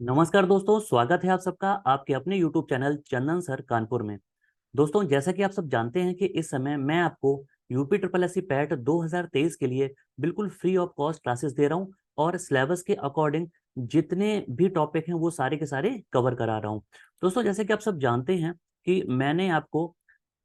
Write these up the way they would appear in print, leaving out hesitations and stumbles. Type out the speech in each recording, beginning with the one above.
नमस्कार दोस्तों, स्वागत है आप सबका आपके अपने YouTube चैनल चंदन सर कानपुर में। दोस्तों, जैसा कि आप सब जानते हैं कि इस समय मैं आपको UP triple S C PET 2023 के लिए बिल्कुल फ्री ऑफ कॉस्ट क्लासेस दे रहा हूं और सिलेबस के अकॉर्डिंग जितने भी टॉपिक हैं वो सारे के सारे कवर करा रहा हूं। दोस्तों, जैसे कि आप सब जानते हैं कि मैंने आपको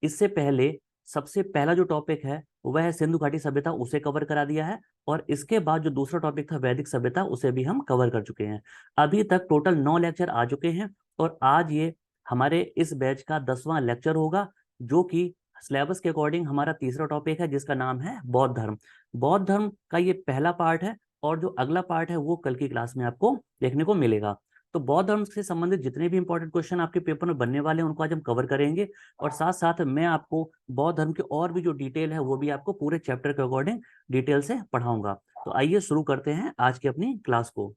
इससे पहले सबसे पहला जो टॉपिक है वह है सिंधु घाटी सभ्यता, उसे कवर करा दिया है। और इसके बाद जो दूसरा टॉपिक था वैदिक सभ्यता, उसे भी हम कवर कर चुके हैं। अभी तक टोटल 9 लेक्चर आ चुके हैं और आज ये हमारे इस बैच का 10वां लेक्चर होगा, जो कि सिलेबस के अकॉर्डिंग हमारा तीसरा टॉपिक है, जिसका नाम है बौद्ध धर्म। बौद्ध धर्म का ये पहला पार्ट है और जो अगला पार्ट है वो कल की क्लास में आपको देखने को मिलेगा। तो बौद्ध धर्म से संबंधित जितने भी इंपॉर्टेंट क्वेश्चन आपके पेपर में बनने वाले हैं उनको आज हम कवर करेंगे। और साथ साथ मैं आपको बौद्ध धर्म के और भी जो डिटेल है वो भी आपको पूरे चैप्टर के अकॉर्डिंग डिटेल से पढ़ाऊंगा। तो आइए शुरू करते हैं आज की अपनी क्लास को।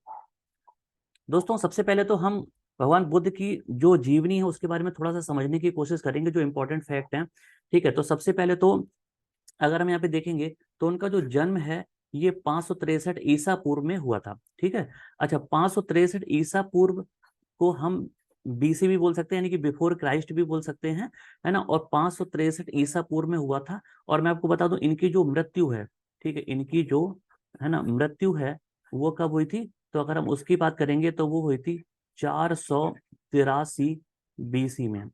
दोस्तों, सबसे पहले तो हम भगवान बुद्ध की जो जीवनी है उसके बारे में थोड़ा सा समझने की कोशिश करेंगे, जो इंपॉर्टेंट फैक्ट हैं। ठीक है, तो सबसे पहले तो अगर हम यहाँ पे देखेंगे तो उनका जो जन्म है ये 563 ईसा पूर्व में हुआ था। ठीक है। अच्छा, 563 ईसा पूर्व को हम बीसी भी बोल सकते हैं, यानी कि बिफोर क्राइस्ट भी बोल सकते हैं, है ना। और 563 ईसा पूर्व में हुआ था। और मैं आपको बता दूं इनकी जो मृत्यु है, ठीक है, इनकी जो है ना मृत्यु है वो कब हुई थी, तो अगर हम उसकी बात करेंगे तो वो हुई थी 483 बीसी में।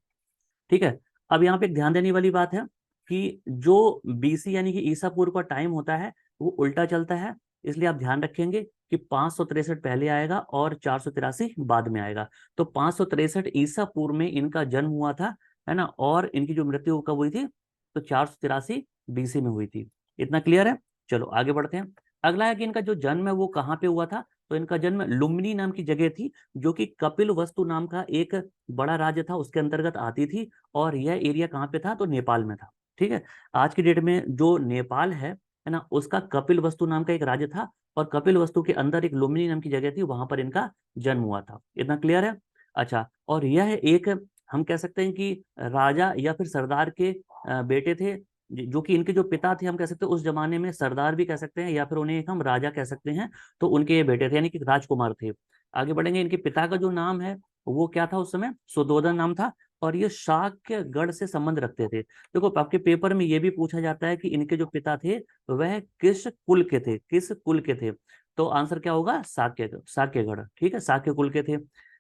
ठीक है। अब यहाँ पे एक ध्यान देने वाली बात है कि जो बीसी यानी कि ईसा पूर्व का टाइम होता है वो उल्टा चलता है। इसलिए आप ध्यान रखेंगे कि 563 पहले आएगा और 483 बाद में आएगा। तो 563 ईसा पूर्व में इनका जन्म हुआ था, है ना। और इनकी जो मृत्यु कब हुई थी, तो 483 बीसी में हुई थी। इतना क्लियर है। चलो आगे बढ़ते हैं। अगला है कि इनका जो जन्म है वो कहाँ पे हुआ था। तो इनका जन्म लुम्बिनी नाम की जगह थी, जो कि कपिल वस्तु नाम का एक बड़ा राज्य था उसके अंतर्गत आती थी। और यह एरिया कहाँ पे था, तो नेपाल में था। ठीक है। आज की डेट में जो नेपाल है ना, उसका कपिल वस्तु नाम का एक राज्य था। और कपिल वस्तु के अंदर एक लुम्बिनी नाम की जगह थी, वहां पर इनका जन्म हुआ था। इतना क्लियर है। अच्छा, और यह एक हम कह सकते हैं कि राजा या फिर सरदार के बेटे थे, जो कि इनके जो पिता थे हम कह सकते हैं उस जमाने में सरदार भी कह सकते हैं या फिर उन्हें एक हम राजा कह सकते हैं। तो उनके ये बेटे थे, यानी कि राजकुमार थे। आगे बढ़ेंगे। इनके पिता का जो नाम है वो क्या था उस समय, सुधोधन नाम था। और ये शाक्यगढ़ से संबंध रखते थे। देखो, आपके पेपर में ये भी पूछा जाता है कि इनके जो पिता थे वह किस कुल के थे, किस कुल के थे। तो आंसर क्या होगा, शाक्यगढ़। ठीक है, शाक्य कुल के थे।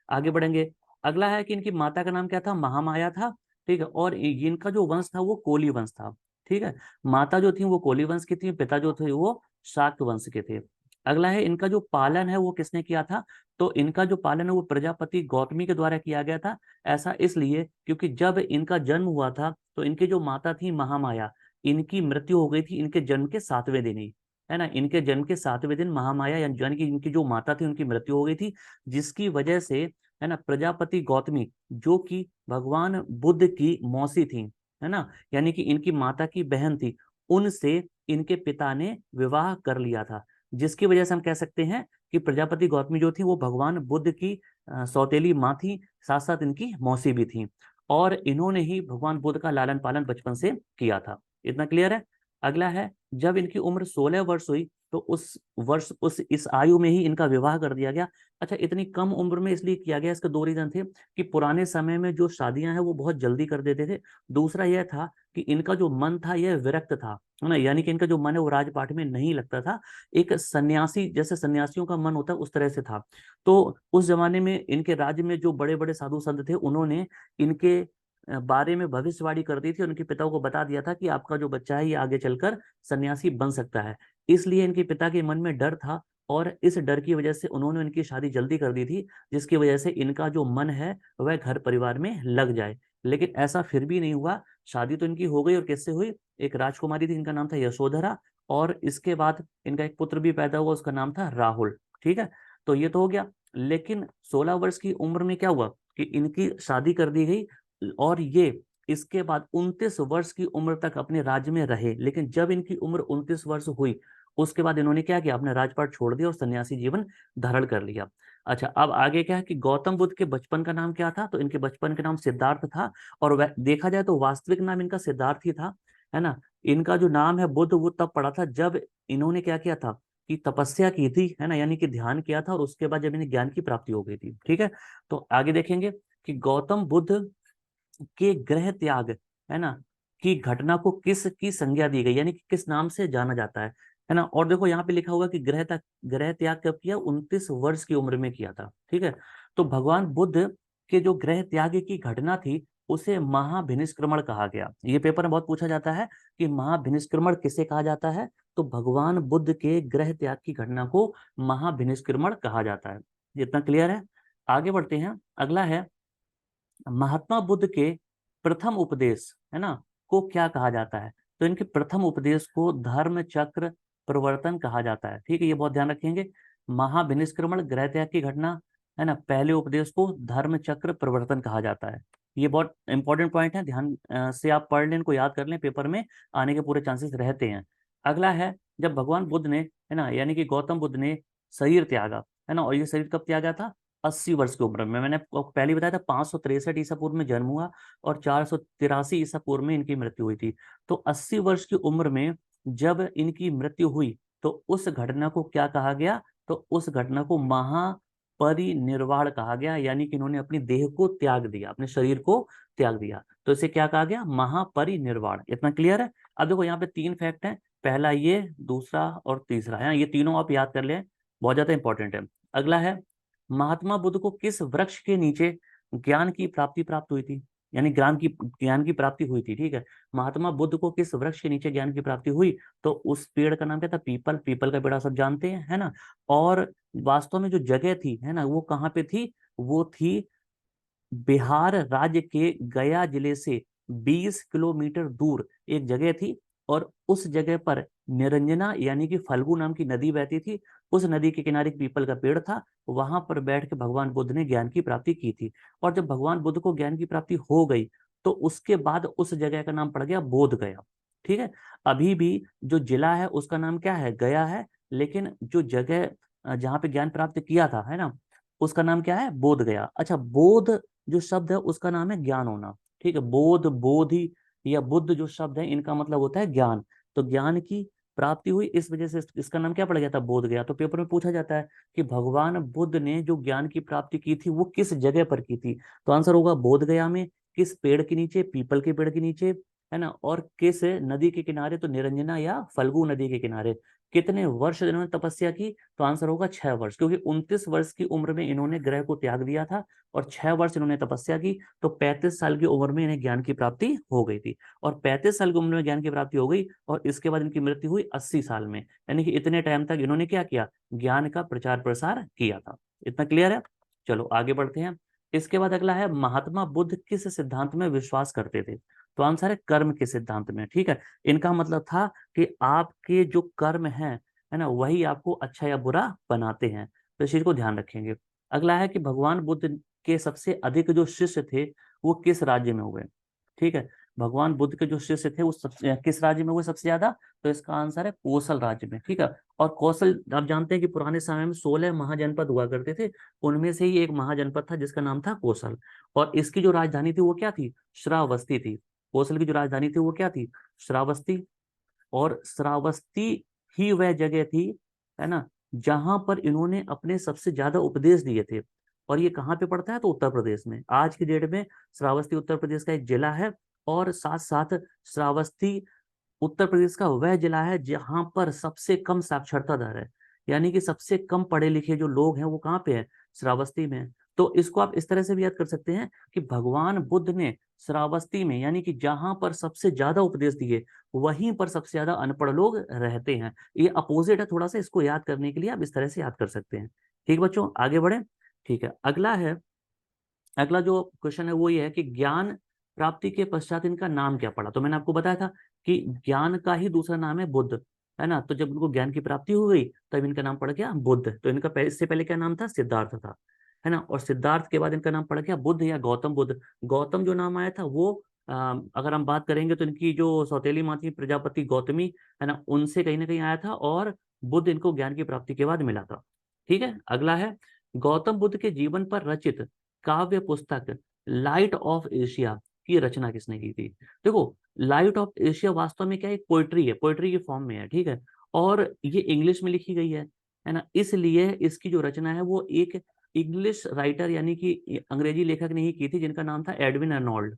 आगे बढ़ेंगे। अगला है कि इनकी माता का नाम क्या था, महामाया था। ठीक है। और इनका जो वंश था वो कोली वंश था। ठीक है। माता जो थी वो कोली वंश की थी, पिता जो थे वो शाक्य वंश के थे। अगला है इनका जो पालन है वो किसने किया था। तो इनका जो पालन है वो प्रजापति गौतमी के द्वारा किया गया था। ऐसा इसलिए क्योंकि जब इनका जन्म हुआ था तो इनकी जो माता थी महामाया, इनकी मृत्यु हो गई थी इनके जन्म के 7वें दिन ही, है ना। इनके जन्म के 7वें दिन महामाया यानी कि इनकी जो माता थी उनकी मृत्यु हो गई थी। जिसकी वजह से, है ना, प्रजापति गौतमी जो कि भगवान बुद्ध की मौसी थी, है ना, यानी कि इनकी माता की बहन थी, उनसे इनके पिता ने विवाह कर लिया था। जिसकी वजह से हम कह सकते हैं कि प्रजापति गौतमी जो थी वो भगवान बुद्ध की सौतेली माँ थी, साथ साथ इनकी मौसी भी थी। और इन्होंने ही भगवान बुद्ध का लालन पालन बचपन से किया था। इतना क्लियर है। अगला है, जब इनकी उम्र 16 वर्ष हुई तो उस वर्ष उस इस आयु में ही इनका विवाह कर दिया गया। अच्छा, इतनी कम उम्र में इसलिए किया गया, इसके दो रीजन थे कि पुराने समय में जो शादियां हैं वो बहुत जल्दी कर देते थे। दूसरा यह था कि इनका जो मन था यह विरक्त था, है ना, यानी कि इनका जो मन है वो राजपाट में नहीं लगता था। एक सन्यासी जैसे सन्यासियों का मन होता है उस तरह से था। तो उस जमाने में इनके राज्य में जो बड़े बड़े साधु संत थे उन्होंने इनके बारे में भविष्यवाणी कर दी थी। उनके पिता को बता दिया था कि आपका जो बच्चा है ये आगे चलकर सन्यासी बन सकता है। इसलिए इनके पिता के मन में डर था और इस डर की वजह से उन्होंने इनकी शादी जल्दी कर दी थी, जिसकी वजह से इनका जो मन है वह घर परिवार में लग जाए। लेकिन ऐसा फिर भी नहीं हुआ। शादी तो इनकी हो गई, और किससे हुई, एक राजकुमारी थी, इनका नाम था यशोधरा। और इसके बाद इनका एक पुत्र भी पैदा हुआ, उसका नाम था राहुल। ठीक है। तो ये तो हो गया। लेकिन 16 वर्ष की उम्र में क्या हुआ कि इनकी शादी कर दी गई। और ये इसके बाद 29 वर्ष की उम्र तक अपने राज्य में रहे। लेकिन जब इनकी उम्र 29 वर्ष हुई उसके बाद इन्होंने क्या किया, अपने राजपाट छोड़ दिया और सन्यासी जीवन धारण कर लिया। अच्छा, अब आगे क्या है कि गौतम बुद्ध के बचपन का नाम क्या था। तो इनके बचपन का नाम सिद्धार्थ था। और वह देखा जाए तो वास्तविक नाम इनका सिद्धार्थ ही था, है ना। इनका जो नाम है बुद्ध वो तब पड़ा था जब इन्होंने क्या किया था, की तपस्या की थी, है ना, यानी कि ध्यान किया था, और उसके बाद जब इन्हें ज्ञान की प्राप्ति हो गई थी। ठीक है, तो आगे देखेंगे कि गौतम बुद्ध के गृह त्याग, है ना, की घटना को किस की संज्ञा दी गई, यानी कि किस नाम से जाना जाता है ना। और देखो यहाँ पे लिखा हुआ कि गृह त्याग कब किया, 29 वर्ष की उम्र में किया था। ठीक है, तो भगवान बुद्ध के जो गृह त्याग की घटना थी उसे महाभिनिष्क्रमण कहा गया। ये पेपर में बहुत पूछा जाता है कि महाभिनिष्क्रमण किसे कहा जाता है, तो भगवान बुद्ध के गृह त्याग की घटना को महाभिनिष्क्रमण कहा जाता है। ये इतना क्लियर है। आगे बढ़ते हैं, अगला है महात्मा बुद्ध के प्रथम उपदेश, है ना, को क्या कहा जाता है, तो इनके प्रथम उपदेश को धर्म चक्र प्रवर्तन कहा जाता है। ठीक है, ये बहुत ध्यान रखेंगे। महाभिनिष्क्रमण, गृह त्याग की घटना, है ना, पहले उपदेश को धर्म चक्र प्रवर्तन कहा जाता है। ये बहुत इंपॉर्टेंट पॉइंट है, ध्यान से आप पढ़ लें, इनको याद कर लें, पेपर में आने के पूरे चांसेस रहते हैं। अगला है, जब भगवान बुद्ध ने, है ना, यानी कि गौतम बुद्ध ने शरीर त्यागा, है ना, और ये शरीर कब त्यागा था, 80 वर्ष की उम्र में। मैंने आपको पहले बताया था 563 ईसा पूर्व में जन्म हुआ और 483 ईसा पूर्व में इनकी मृत्यु हुई थी। तो 80 वर्ष की उम्र में जब इनकी मृत्यु हुई तो उस घटना को क्या कहा गया, तो उस घटना को महापरिनिर्वाण कहा गया, यानी कि इन्होंने अपनी देह को त्याग दिया, अपने शरीर को त्याग दिया, तो इसे क्या कहा गया, महापरिनिर्वाण। इतना क्लियर है। अब देखो यहाँ पे 3 फैक्ट है, पहला ये, दूसरा और तीसरा, है, ये तीनों आप याद कर लें, बहुत ज्यादा इंपॉर्टेंट है। अगला है, महात्मा बुद्ध को किस वृक्ष के नीचे ज्ञान की प्राप्त हुई थी, यानी ज्ञान की प्राप्ति हुई थी। ठीक है, महात्मा बुद्ध को किस वृक्ष के नीचे ज्ञान की प्राप्ति हुई, तो उस पेड़ का नाम क्या था, पीपल। पीपल का पेड़ आप सब जानते हैं, है ना। और वास्तव में जो जगह थी, है ना, वो कहाँ पे थी, वो थी बिहार राज्य के गया जिले से 20 किलोमीटर दूर एक जगह थी, और उस जगह पर निरंजना यानी कि फल्गु नाम की नदी बहती थी। उस नदी के किनारे एक पीपल का पेड़ था, वहां पर बैठ के भगवान बुद्ध ने ज्ञान की प्राप्ति की थी। और जब भगवान बुद्ध को ज्ञान की प्राप्ति हो गई तो उसके बाद उस जगह का नाम पड़ गया बोध गया। ठीक है, अभी भी जो जिला है उसका नाम क्या है, गया है, लेकिन जो जगह जहाँ पे ज्ञान प्राप्त किया था, है ना, उसका नाम क्या है, बोध गया। अच्छा, बोध जो शब्द है उसका नाम है ज्ञान होना। ठीक है, बोध, बोधि या बुद्ध जो शब्द है इनका मतलब होता है ज्ञान। तो ज्ञान की प्राप्ति हुई, इस वजह से इसका नाम क्या पड़ गया था, बोध गया। तो पेपर में पूछा जाता है कि भगवान बुद्ध ने जो ज्ञान की प्राप्ति की थी वो किस जगह पर की थी, तो आंसर होगा बोध गया में। किस पेड़ के नीचे, पीपल के पेड़ के नीचे, है ना, और किस नदी के किनारे, तो निरंजना या फल्गु नदी के किनारे। कितने वर्ष इन्होंने तपस्या की, तो आंसर होगा 6 वर्ष, क्योंकि 29 वर्ष की उम्र में इन्होंने ग्रह को त्याग दिया था और 6 वर्ष इन्होंने तपस्या की, तो 35 साल की उम्र में इन्हें ज्ञान की प्राप्ति हो गई थी। और 35 साल की उम्र में ज्ञान की प्राप्ति हो गई और इसके बाद इनकी मृत्यु हुई 80 साल में, यानी कि इतने टाइम तक इन्होंने क्या किया, ज्ञान का प्रचार प्रसार किया था। इतना क्लियर है। चलो आगे बढ़ते हैं। इसके बाद अगला है, महात्मा बुद्ध किस सिद्धांत में विश्वास करते थे, तो आंसर है कर्म के सिद्धांत में। ठीक है, इनका मतलब था कि आपके जो कर्म है ना, वही आपको अच्छा या बुरा बनाते हैं, तो इस चीज को ध्यान रखेंगे। अगला है कि भगवान बुद्ध के सबसे अधिक जो शिष्य थे वो किस राज्य में हुए। ठीक है, भगवान बुद्ध के जो शिष्य थे वो सबसे किस राज्य में हुए सबसे ज्यादा, तो इसका आंसर है कौशल राज्य में। ठीक है, और कौशल आप जानते हैं कि पुराने समय में 16 महाजनपद हुआ करते थे, उनमें से ही एक महाजनपद था जिसका नाम था कौशल, और इसकी जो राजधानी थी वो क्या थी, श्रावस्ती थी। कौशल की जो राजधानी थी वो क्या थी, श्रावस्ती। और श्रावस्ती ही वह जगह थी, है ना, जहां पर इन्होंने अपने सबसे ज्यादा उपदेश दिए थे। और ये कहाँ पे पड़ता है, तो उत्तर प्रदेश में। आज की डेट में श्रावस्ती उत्तर प्रदेश का एक जिला है, और साथ साथ श्रावस्ती उत्तर प्रदेश का वह जिला है जहां पर सबसे कम साक्षरता दर है, यानी कि सबसे कम पढ़े लिखे जो लोग हैं वो कहाँ पे है, श्रावस्ती में। तो इसको आप इस तरह से भी याद कर सकते हैं कि भगवान बुद्ध ने श्रावस्ती में, यानी कि जहां पर सबसे ज्यादा उपदेश दिए, वहीं पर सबसे ज्यादा अनपढ़ लोग रहते हैं। ये अपोजिट है थोड़ा सा, इसको याद करने के लिए आप इस तरह से याद कर सकते हैं। ठीक बच्चों, आगे बढ़े। ठीक है, अगला है, अगला जो क्वेश्चन है वो ये है कि ज्ञान प्राप्ति के पश्चात इनका नाम क्या पड़ा। तो मैंने आपको बताया था कि ज्ञान का ही दूसरा नाम है बुद्ध, है ना। तो जब उनको ज्ञान की प्राप्ति हो गई तब इनका नाम पड़ गया बुद्ध। तो इनका इससे पहले क्या नाम था, सिद्धार्थ था, है ना। और सिद्धार्थ के बाद इनका नाम पड़ गया बुद्ध या गौतम बुद्ध। गौतम जो नाम आया था वो अगर हम बात करेंगे तो इनकी जो सौतेली माँ थी प्रजापति गौतमी, है ना, उनसे कहीं ना कहीं आया था, और बुद्ध इनको ज्ञान की प्राप्ति के बाद मिला था। ठीक है, अगला है, गौतम बुद्ध के जीवन पर रचित काव्य पुस्तक लाइट ऑफ एशिया की रचना किसने की थी। देखो, लाइट ऑफ एशिया वास्तव में क्या है, पोइट्री है, पोइट्री की फॉर्म में है। ठीक है, और ये इंग्लिश में लिखी गई है ना, इसलिए इसकी जो रचना है वो एक इंग्लिश राइटर यानी कि अंग्रेजी लेखक ने ही की थी, जिनका नाम था एडविन अर्नोल्ड।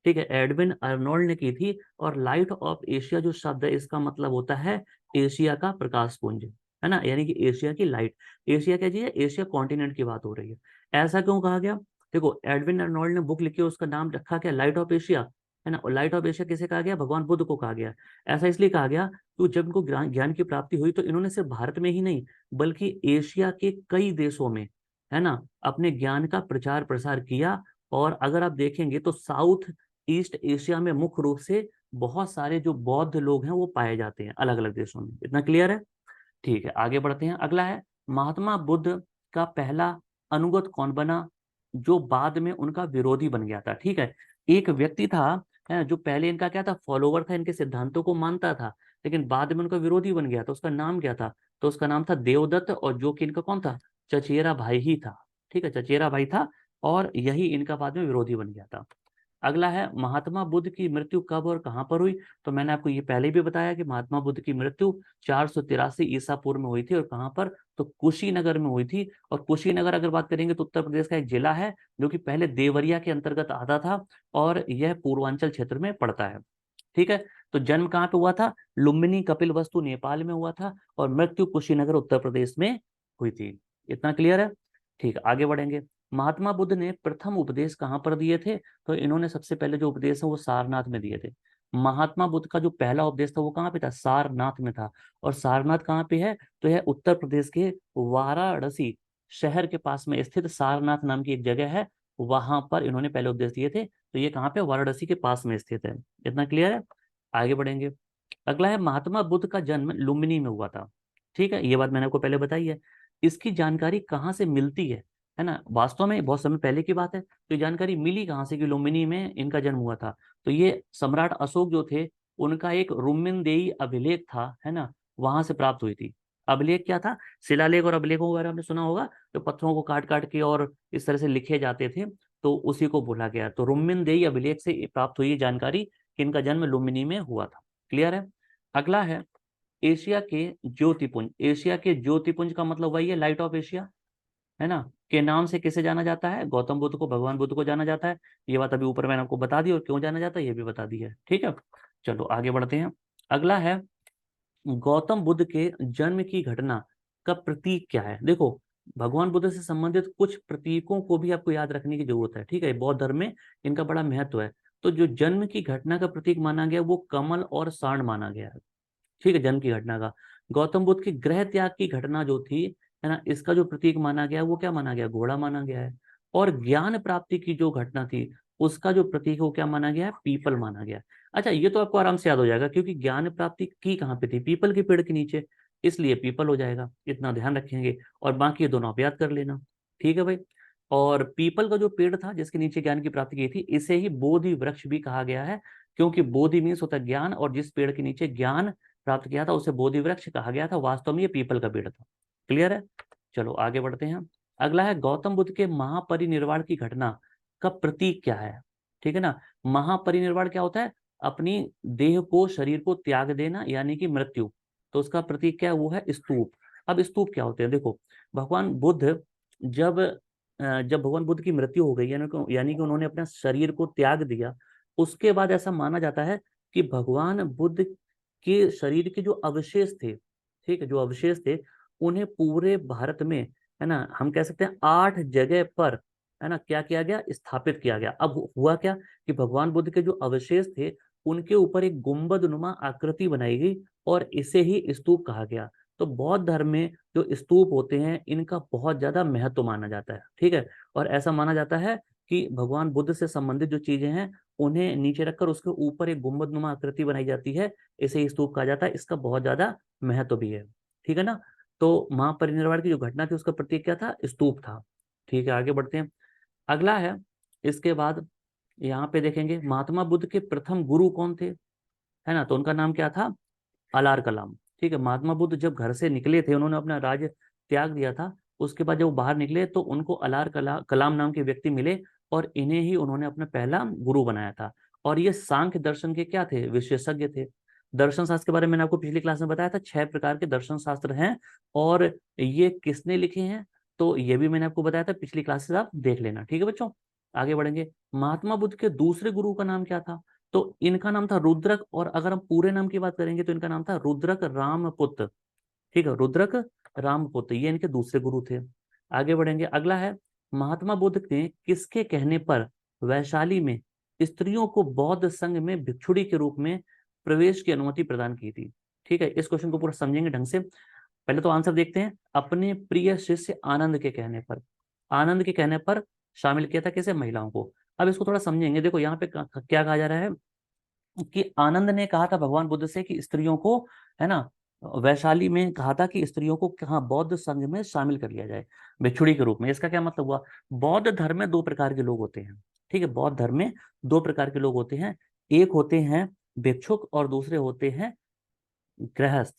ठीक है, एडविन अर्नोल्ड ने की थी। और लाइट ऑफ एशिया जो शब्द है, इसका मतलब होता है एशिया का प्रकाश पुंज, है ना, यानी कि एशिया की लाइट। एशिया क्या चीज है? एशिया कॉन्टिनेंट की बात हो रही है। ऐसा क्यों कहा गया? देखो, एडविन अर्नोल्ड ने बुक लिखी, उसका नाम रखा क्या? लाइट ऑफ एशिया, है ना। और लाइट ऑफ एशिया किसे कहा गया? भगवान बुद्ध को कहा गया। ऐसा इसलिए कहा गया तो जब इनको ज्ञान की प्राप्ति हुई तो इन्होंने सिर्फ भारत में ही नहीं बल्कि एशिया के कई देशों में, है ना, अपने ज्ञान का प्रचार प्रसार किया। और अगर आप देखेंगे तो साउथ ईस्ट एशिया में मुख्य रूप से बहुत सारे जो बौद्ध लोग हैं वो पाए जाते हैं अलग अलग देशों में। इतना क्लियर है? ठीक है, आगे बढ़ते हैं। अगला है महात्मा बुद्ध का पहला अनुगत कौन बना जो बाद में उनका विरोधी बन गया था? ठीक है, एक व्यक्ति था, है, जो पहले इनका क्या था? फॉलोवर था, इनके सिद्धांतों को मानता था, लेकिन बाद में उनका विरोधी बन गया। तो उसका नाम क्या था? तो उसका नाम था देवदत्त, और जो कि इनका कौन था? चचेरा भाई ही था। ठीक है, चचेरा भाई था, और यही इनका बाद में विरोधी बन गया था। अगला है महात्मा बुद्ध की मृत्यु कब और कहां पर हुई? तो मैंने आपको ये पहले भी बताया कि महात्मा बुद्ध की मृत्यु 483 ईसा पूर्व में हुई थी। और कहां पर? तो कुशीनगर में हुई थी। और कुशीनगर अगर बात करेंगे तो उत्तर प्रदेश का एक जिला है, जो कि पहले देवरिया के अंतर्गत आता था, और यह पूर्वांचल क्षेत्र में पड़ता है। ठीक है, तो जन्म कहाँ पे हुआ था? लुम्बिनी कपिलवस्तु नेपाल में हुआ था, और मृत्यु कुशीनगर उत्तर प्रदेश में हुई थी। इतना क्लियर है? ठीक है, आगे बढ़ेंगे। महात्मा बुद्ध ने प्रथम उपदेश कहाँ पर दिए थे? तो इन्होंने सबसे पहले जो उपदेश है वो सारनाथ में दिए थे। महात्मा बुद्ध का जो पहला उपदेश था वो कहाँ पे था? सारनाथ में था। और सारनाथ कहाँ पे है? तो यह उत्तर प्रदेश के वाराणसी शहर के पास में स्थित सारनाथ नाम की एक जगह है, वहां पर इन्होंने पहले उपदेश दिए थे। तो ये कहाँ पे? वाराणसी के पास में स्थित है। इतना क्लियर है? आगे बढ़ेंगे। अगला है महात्मा बुद्ध का जन्म लुम्बिनी में हुआ था। ठीक है, ये बात मैंने आपको पहले बताई है। इसकी जानकारी कहाँ से मिलती है ना? वास्तव में बहुत समय पहले की बात है, तो ये जानकारी मिली कहाँ से कि लुम्बिनी में इनका जन्म हुआ था? तो ये सम्राट अशोक जो थे, उनका एक रुम्मिनदेही अभिलेख था, है ना, वहां से प्राप्त हुई थी। अभिलेख क्या था? शिलालेख और अभिलेखों के बारे में आपने सुना होगा, जो पत्थरों को काट काट के और इस तरह से लिखे जाते थे, तो उसी को बोला गया। तो रुम्मिनदेही अभिलेख से प्राप्त हुई जानकारी कि इनका जन्म लुम्बिनी में हुआ था। क्लियर है? अगला है एशिया के ज्योतिपुंज। एशिया के ज्योतिपुंज का मतलब वही है लाइट ऑफ एशिया, है ना, के नाम से किसे जाना जाता है? गौतम बुद्ध को, भगवान बुद्ध को जाना जाता है। ये बात अभी ऊपर मैंने आपको बता दी, और क्यों जाना जाता है ये भी बता दी है। ठीक है, चलो आगे बढ़ते हैं। अगला है गौतम बुद्ध के जन्म की घटना का प्रतीक क्या है? देखो, भगवान बुद्ध से संबंधित कुछ प्रतीकों को भी आपको याद रखने की जरूरत है। ठीक है, बौद्ध धर्म में इनका बड़ा महत्व है। तो जो जन्म की घटना का प्रतीक माना गया वो कमल और सांड माना गया है। ठीक है, जन्म की घटना का। गौतम बुद्ध की गृह त्याग की घटना जो थी, है ना, इसका जो प्रतीक माना गया वो क्या माना गया? घोड़ा माना गया है। और ज्ञान प्राप्ति की जो घटना थी, उसका जो प्रतीक है वो क्या माना गया है? पीपल माना गया। अच्छा, ये तो आपको आराम से याद हो जाएगा, क्योंकि ज्ञान प्राप्ति की कहाँ पे थी? पीपल के पेड़ के नीचे, इसलिए पीपल हो जाएगा। इतना ध्यान रखेंगे, और बाकी ये दोनों आप याद कर लेना। ठीक है भाई। और पीपल का जो पेड़ था जिसके नीचे ज्ञान की प्राप्ति की थी, इसे ही बोधि वृक्ष भी कहा गया है, क्योंकि बोधि मीन्स होता है ज्ञान, और जिस पेड़ के नीचे ज्ञान प्राप्त किया था उसे बोधि वृक्ष कहा गया था। वास्तव में ये पीपल का पेड़ था। क्लियर है? चलो आगे बढ़ते हैं। अगला है गौतम बुद्ध के महापरिनिर्वाण की घटना का प्रतीक क्या है? ठीक है ना, महापरिनिर्वाण क्या होता है? अपनी देह को, शरीर को त्याग देना, यानी कि मृत्यु। तो उसका प्रतीक क्या है? वो है स्तूप। अब स्तूप क्या होते हैं? देखो, भगवान बुद्ध जब जब भगवान बुद्ध की मृत्यु हो गई, यानी कि उन्होंने अपना शरीर को त्याग दिया, उसके बाद ऐसा माना जाता है कि भगवान बुद्ध के शरीर के जो अवशेष थे, ठीक है, जो अवशेष थे, उन्हें पूरे भारत में, है ना, हम कह सकते हैं 8 जगह पर, है ना, क्या किया गया? स्थापित किया गया। अब हुआ क्या कि भगवान बुद्ध के जो अवशेष थे उनके ऊपर एक गुंबद नुमा आकृति बनाई गई, और इसे ही स्तूप कहा गया। तो बौद्ध धर्म में जो स्तूप होते हैं इनका बहुत ज्यादा महत्व माना जाता है। ठीक है, और ऐसा माना जाता है कि भगवान बुद्ध से संबंधित जो चीजें हैं उन्हें नीचे रखकर उसके ऊपर एक गुंबद नुमा आकृति बनाई जाती है, इसे स्तूप कहा जाता है। इसका बहुत ज्यादा महत्व भी है। ठीक है ना। तो महापरिनिर्वाण की जो घटना थी उसका प्रतीक क्या था? स्तूप था। ठीक है, आगे बढ़ते हैं। अगला है, इसके बाद यहाँ पे देखेंगे महात्मा बुद्ध के प्रथम गुरु कौन थे, है ना। तो उनका नाम क्या था? अलार कलाम। ठीक है, महात्मा बुद्ध जब घर से निकले थे, उन्होंने अपना राज्य त्याग दिया था, उसके बाद जब वो बाहर निकले तो उनको कलाम नाम के व्यक्ति मिले, और इन्हें ही उन्होंने अपना पहला गुरु बनाया था। और ये सांख्य दर्शन के क्या थे? विशेषज्ञ थे। दर्शन शास्त्र के बारे में मैंने आपको पिछली क्लास में बताया था, 6 प्रकार के दर्शन शास्त्र हैं। और ये किसने लिखे हैं, तो ये भी मैंने आपको बताया था पिछली क्लासेस, आप देख लेना। ठीक है बच्चों, आगे बढ़ेंगे। महात्मा बुद्ध के दूसरे गुरु का नाम क्या था, तो इनका नाम था रुद्रक, और अगर हम पूरे नाम की बात करेंगे तो इनका नाम था रुद्रक रामपुत्र। ठीक है, रुद्रक रामपुत्र, ये इनके दूसरे गुरु थे। आगे बढ़ेंगे, अगला है, महात्मा बुद्ध ने किसके कहने पर वैशाली में स्त्रियों को बौद्ध संघ में भिक्षुड़ी के रूप में प्रवेश की अनुमति प्रदान की थी। ठीक है, इस क्वेश्चन को पूरा समझेंगे ढंग से। पहले तो आंसर देखते हैं, अपने प्रिय शिष्य आनंद के कहने पर। आनंद के कहने पर शामिल किया था कैसे, महिलाओं को। अब इसको थोड़ा समझेंगे। देखो यहाँ पे क्या कहा जा रहा है कि आनंद ने कहा था भगवान बुद्ध से कि स्त्रियों को, है ना, वैशाली में कहा था कि स्त्रियों को कहाँ बौद्ध संघ में शामिल कर लिया जाए भिक्षुड़ी के रूप में। इसका क्या मतलब हुआ, बौद्ध धर्म में 2 प्रकार के लोग होते हैं। ठीक है, बौद्ध धर्म में 2 प्रकार के लोग होते हैं, एक होते हैं भिक्षुक और दूसरे होते हैं गृहस्थ।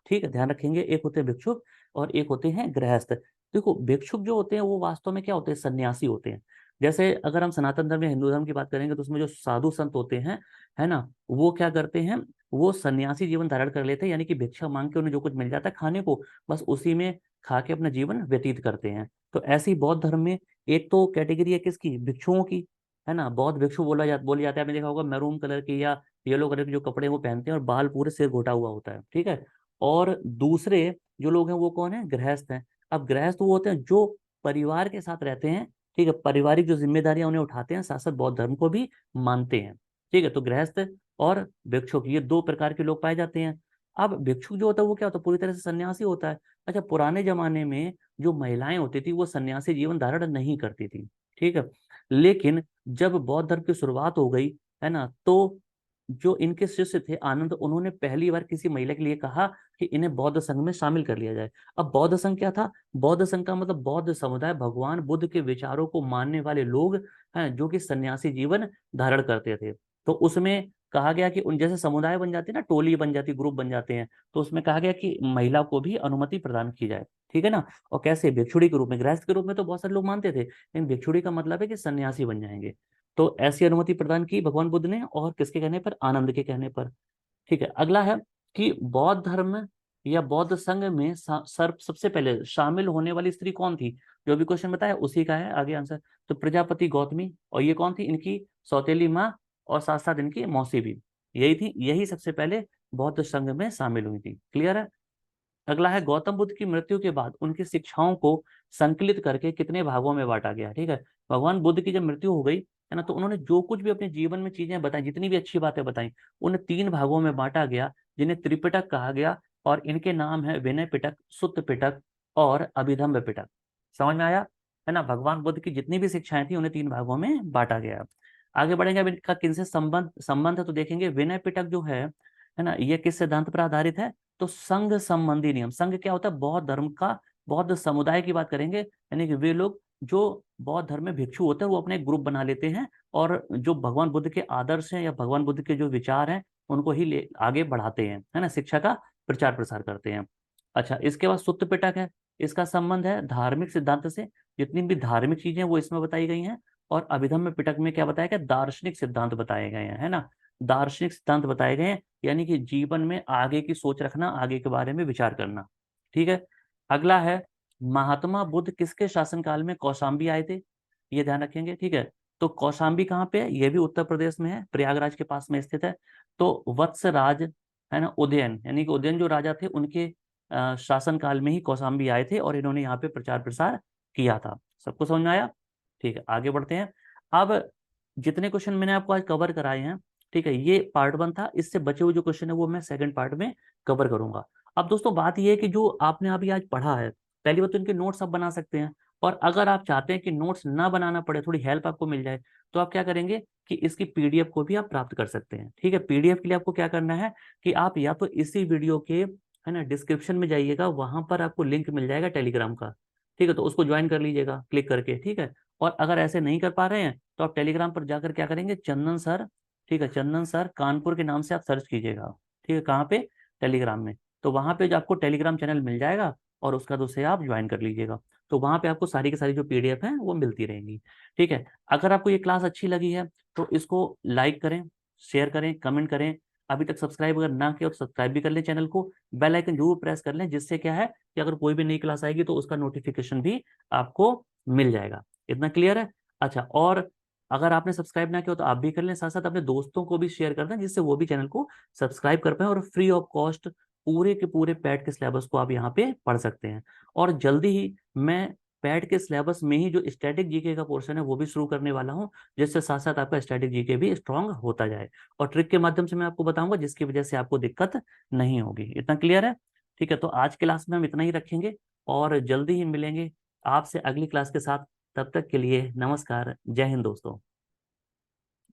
ठीक है, ध्यान रखेंगे, एक होते हैं भिक्षुक और एक होते हैं गृहस्थ। देखो भिक्षुक जो होते हैं वो वास्तव में क्या होते हैं, सन्यासी होते हैं। जैसे अगर हम सनातन धर्म या हिंदू धर्म की बात करेंगे तो उसमें जो साधु संत होते हैं, है ना, वो क्या करते हैं, वो सन्यासी जीवन धारण कर लेते हैं, यानी कि भिक्षा मांग के उन्हें जो कुछ मिल जाता है खाने को, बस उसी में खा के अपना जीवन व्यतीत करते हैं। तो ऐसे ही बौद्ध धर्म में एक तो कैटेगरी है किसकी, भिक्षुओं की, है ना। बौद्ध भिक्षु बोले जाते हैं, आपने देखा होगा मैरून कलर की या येलो कलर के जो कपड़े वो पहनते हैं और बाल पूरे सिर घोटा हुआ होता है। ठीक है, और दूसरे जो लोग हैं वो कौन है, गृहस्थ हैं। अब गृहस्थ वो होते हैं जो परिवार के साथ रहते हैं। ठीक है, पारिवारिक जो जिम्मेदारियां उन्हें उठाते हैं, साथ साथ बौद्ध धर्म को भी मानते हैं। ठीक है, तो गृहस्थ और भिक्षुक, ये 2 प्रकार के लोग पाए जाते हैं। अब भिक्षुक जो होता है वो क्या होता है, पूरी तरह से सन्यासी होता है। अच्छा, पुराने जमाने में जो महिलाएं होती थी वो सन्यासी जीवन धारण नहीं करती थी। ठीक है, लेकिन जब बौद्ध धर्म की शुरुआत हो गई, है ना, तो जो इनके शिष्य थे आनंद, उन्होंने पहली बार किसी महिला के लिए कहा कि इन्हें बौद्ध संघ में शामिल कर लिया जाए। अब बौद्ध संघ क्या था, बौद्ध संघ का मतलब बौद्ध समुदाय, भगवान बुद्ध के विचारों को मानने वाले लोग हैं जो कि सन्यासी जीवन धारण करते थे। तो उसमें कहा गया कि उन जैसे समुदाय बन जाते हैं ना, टोली बन जाती, ग्रुप बन जाते हैं, तो उसमें कहा गया कि महिला को भी अनुमति प्रदान की जाए। ठीक है ना, और कैसे, भिक्षुड़ी के रूप में। गृहस्थ के रूप में तो बहुत सारे लोग मानते थे, लेकिन भिक्षुड़ी का मतलब है कि सन्यासी बन जाएंगे। तो ऐसी अनुमति प्रदान की भगवान बुद्ध ने, और किसके कहने पर, आनंद के कहने पर। ठीक है, अगला है कि बौद्ध धर्म या बौद्ध संघ में सर्व सबसे पहले शामिल होने वाली स्त्री कौन थी, जो भी क्वेश्चन बताया उसी का है आगे आंसर। तो प्रजापति गौतमी, और ये कौन थी, इनकी सौतेली माँ और साथ साथ इनकी मौसी भी, यही थी, यही सबसे पहले बौद्ध संघ में शामिल हुई थी। क्लियर है। अगला है, गौतम बुद्ध की मृत्यु के बाद उनकी शिक्षाओं को संकलित करके कितने भागों में बांटा गया। ठीक है, भगवान बुद्ध की जब मृत्यु हो गई, है ना, तो उन्होंने जो कुछ भी अपने जीवन में चीजें बताई, जितनी भी अच्छी बातें बताई, उन्हें 3 भागों में बांटा गया, जिन्हें त्रिपिटक कहा गया। और इनके नाम है विनय पिटक, सुत्त पिटक और अभिधम्म पिटक। समझ में आया, है ना। भगवान बुद्ध की जितनी भी शिक्षाएं थी उन्हें 3 भागों में बांटा गया। आगे बढ़ेंगे, अब इनका किनसे संबंध संबंध है तो देखेंगे, विनय पिटक जो है ना, ये किस सिद्धांत पर आधारित है, तो संघ संबंधी नियम। संघ क्या होता है, बौद्ध धर्म का, बौद्ध समुदाय की बात करेंगे, यानी कि वे लोग जो बौद्ध धर्म में भिक्षु होते हैं वो अपने ग्रुप बना लेते हैं, और जो भगवान बुद्ध के आदर्श हैं या भगवान बुद्ध के जो विचार हैं उनको ही आगे बढ़ाते हैं, है ना, शिक्षा का प्रचार प्रसार करते हैं। अच्छा, इसके बाद सुत्त पिटक है, इसका संबंध है धार्मिक सिद्धांत से, जितनी भी धार्मिक चीजें वो इसमें बताई गई हैं। और अभिधम्म पिटक में क्या बताया गया, दार्शनिक सिद्धांत बताए गए हैं, है ना, दार्शनिक सिद्धांत बताए गए हैं, यानी कि जीवन में आगे की सोच रखना, आगे के बारे में विचार करना। ठीक है, अगला है, महात्मा बुद्ध किसके शासनकाल में कौशाम्बी आए थे, ये ध्यान रखेंगे। ठीक है, तो कौशाम्बी कहाँ पे है, ये भी उत्तर प्रदेश में है, प्रयागराज के पास में स्थित है। तो वत्सराज, है ना, उदयन, यानी कि उदयन जो राजा थे उनके शासनकाल में ही कौशाम्बी आए थे, और इन्होंने यहाँ पे प्रचार प्रसार किया था। सबको समझ में आया। ठीक है, आगे बढ़ते हैं। अब जितने क्वेश्चन मैंने आपको आज कवर कराए हैं, ठीक है, ये पार्ट 1 था, इससे बचे हुए जो क्वेश्चन है वो मैं सेकंड पार्ट में कवर करूंगा। अब दोस्तों बात ये है कि जो आपने अभी आज पढ़ा है, पहली बात तो इनके नोट्स आप बना सकते हैं। और अगर आप चाहते हैं कि नोट्स ना बनाना पड़े, थोड़ी हेल्प आपको मिल जाए, तो आप क्या करेंगे कि इसकी पीडीएफ को भी आप प्राप्त कर सकते हैं। ठीक है, पीडीएफ के लिए आपको क्या करना है कि आप या तो इसी वीडियो के, है ना, डिस्क्रिप्शन में जाइएगा, वहां पर आपको लिंक मिल जाएगा टेलीग्राम का। ठीक है, तो उसको ज्वाइन कर लीजिएगा क्लिक करके। ठीक है, और अगर ऐसे नहीं कर पा रहे हैं तो आप टेलीग्राम पर जाकर क्या करेंगे, चंदन सर, ठीक है, चंदन सर कानपुर के नाम से आप सर्च कीजिएगा। ठीक है, कहाँ पे, टेलीग्राम में। तो वहां पे जो आपको टेलीग्राम चैनल मिल जाएगा, और उसका दूसरे आप ज्वाइन कर लीजिएगा। तो वहां पे आपको सारी की सारी जो पीडीएफ है वो मिलती रहेंगी। ठीक है, अगर आपको ये क्लास अच्छी लगी है तो इसको लाइक करें, शेयर करें, कमेंट करें, अभी तक सब्सक्राइब अगर ना किया तो सब्सक्राइब भी कर लें चैनल को, बेल आइकन जरूर प्रेस कर लें, जिससे क्या है कि अगर कोई भी नई क्लास आएगी तो उसका नोटिफिकेशन भी आपको मिल जाएगा। इतना क्लियर है? अच्छा, और अगर आपने सब्सक्राइब ना किया तो आप भी कर लें, साथ साथ अपने दोस्तों को भी शेयर कर दें, जिससे वो भी चैनल को सब्सक्राइब कर पाए और फ्री ऑफ कॉस्ट पूरे के पूरे पैट के सिलेबस को आप यहाँ पे पढ़ सकते हैं। और जल्दी ही मैं पैट के सिलेबस में ही जो स्टैटिक जीके का पोर्शन है वो भी शुरू करने वाला हूँ, जिससे साथ साथ आपका स्टैटिक जीके भी स्ट्रांग होता जाए, और ट्रिक के माध्यम से मैं आपको बताऊंगा जिसकी वजह से आपको दिक्कत नहीं होगी। इतना क्लियर है? ठीक है, तो आज क्लास में हम इतना ही रखेंगे और जल्दी ही मिलेंगे आपसे अगली क्लास के साथ। तब तक के लिए नमस्कार, जय हिंद दोस्तों।